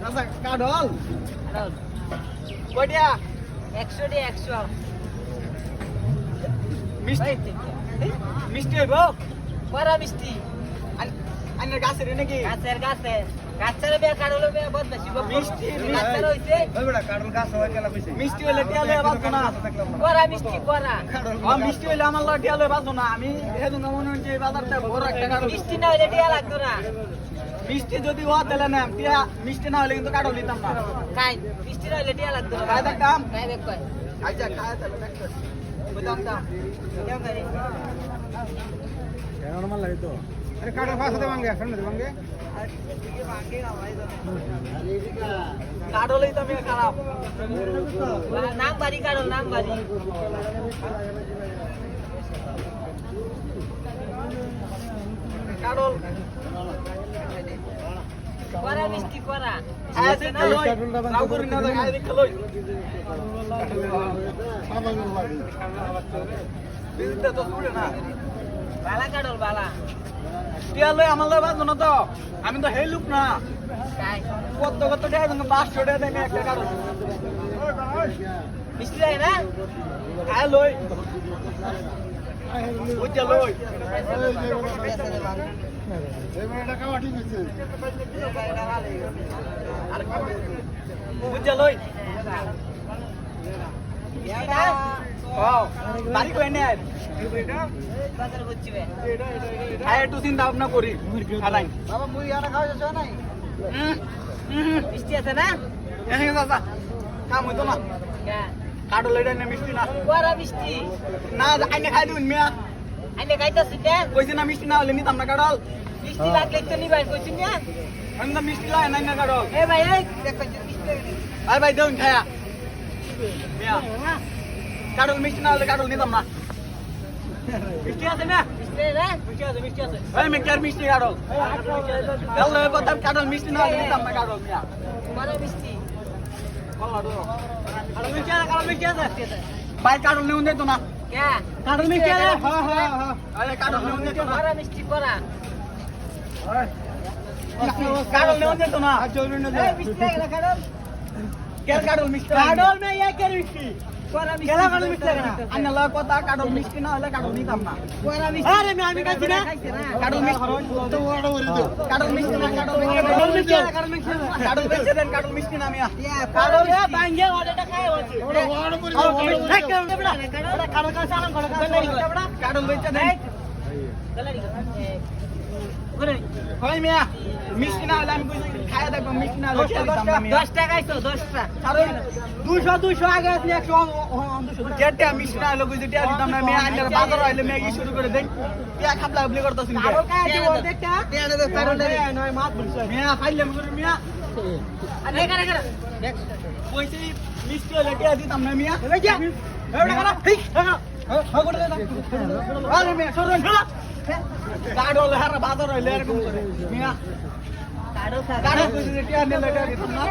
আচ্ছা কাডল কয়টা 100 টাকা 100 মিষ্টি মিষ্টি হইব করা মিষ্টি আইনের গাছের নাকি গাছের গাছের বে কাড়লো বে বহুত বেশি মিষ্টি গাছের হইছে ওই বড় কারণ গাছ হয় কেলা কইছে মিষ্টি হইলে টিয়ালে বাজবো না করা মিষ্টি করা মিষ্টি হইলে আমার লগে টিয়ালে বাজবো না আমি হেদুন মনে হচ্ছে এই বাজারটা বড় একটা কারণ মিষ্টি না হইলে টিয়া লাগতো না মিষ্টি যদি হওয়া তাহলে না টিয়া মিষ্টি না হলে কিন্তু কাটল নিতাম না খাই মিষ্টি না হইলে টিয়া লাগতো না খাই দেখতাম খাই দেখ কই আচ্ছা খাই তাহলে দেখতাম বুঝতাম না কেউ করে নরমাল লাগে তো আরে কারণ গাছ হতে ভাঙে ফ্রেন্ড ভাঙে কাটলেই তো আমি খারাপ নাম বাড়ি কাড়ল নাম বাড়ি কাটল করা মিষ্টি করা খাই দেখতে লই রাও করি না খাই দেখতে লই বিলটা তো শুনে না বালা কাড়ল বালা টিয়ালে আমার লগে বাজবো না তো আমি তো হেই লুক না খাই কত কত টাকা তুমি 500 টাকা দেন একটা কারণ মিষ্টি লাগে না খাই লই বুঝা লই এই মানে টাকা ঠিক হইছে বুঝা লই ও বাড়ি কই না বাজার বুঝছিবে আয় একটু চিন্তা ভাবনা করি খালাই বাবা মুই আনা খাওয়া যাচ্ছে নাই মিষ্টি আছে না এখানে দাদা কাম হইতো না কাটো লইডা না মিষ্টি না করা মিষ্টি না আইনে খাই দিবেন মিয়া আইনে খাইতাছি না কইছে না মিষ্টি না হলে নিতাম না কাটল মিষ্টি লাগলে তো নিবাই কইছি না আমি তো মিষ্টি লাগে না কাটল এ ভাই এই দেখো মিষ্টি আয় ভাই দেউন খায়া মিয়া কাটল মিষ্টি না হলে কাটল নিতাম না মিষ্টি আছে না মিষ্টি না মিষ্টি আছে এই মেকার মিষ্টি কাটল তাহলে কথা কাটল মিষ্টি না হলে নিতাম না কাটল মিয়া করা মিষ্টি কাটল মিষ্টি আছে ভাই কাটল নেউন দেতো না কে কাটল মিষ্টি আছে হ্যাঁ হ্যাঁ হ্যাঁ আরে কাটল নেউন দেতো না করা মিষ্টি করা কাটল নেউন দেতো না এই মিষ্টি লাগে না কাড়ল কে কাটল মিষ্টি কাড়ল মে একের মিষ্টি করা মিষ্টি কেলা কাটল মিষ্টি লাগে না আন্না লাগা কথা কাটল মিষ্টি না হলে কাটল নিতাম না করা মিষ্টি আরে আমি খাইছি না কাটল মিষ্টি তো ওড়া করে দাও কাটল মিষ্টি না কাটল মিষ্টি কাটল মিষ্টি কাটল মিষ্টি দেন কাটল মিষ্টি না মিয়া কাড়ল এ ভাঙ্গে ওটা খাই হচ্ছে ওড়া ওড়া করে দাও কাড়ল কা সালাম করে কাটল বেচে দেন কই মিয়া মিষ্টি না হলে আমি কইছি খায়া দেখব মিষ্টি না হলে দিতাম না মিয়া 10 টাকা আইছো 10 টাকা কারণ 200 আগে আছে 100 যেটা মিষ্টি না হলে কইছি টিয়া দিতাম না মিয়া আইনার বাজার হইলে ম্যাগি শুরু করে দেন টিয়া খাপলা বলি করতাছিন কাড়ল কা আছে ওটা টিয়া দে কারণ নয় মাত বলছ মিয়া খাইলাম করে মিয়া আরে কারে কারে কইছি মিষ্টি হলে টিয়া দিতাম না মিয়া এই যা এওড়া করা ঠিক হ্যাঁ করে দে আরে মিয়া সরন চলা কাডল হারা বাজার হইলে এরকম করে মিয়া কাড়ল কাডল কইছি টিয়া নিলে টিয়া দিতাম না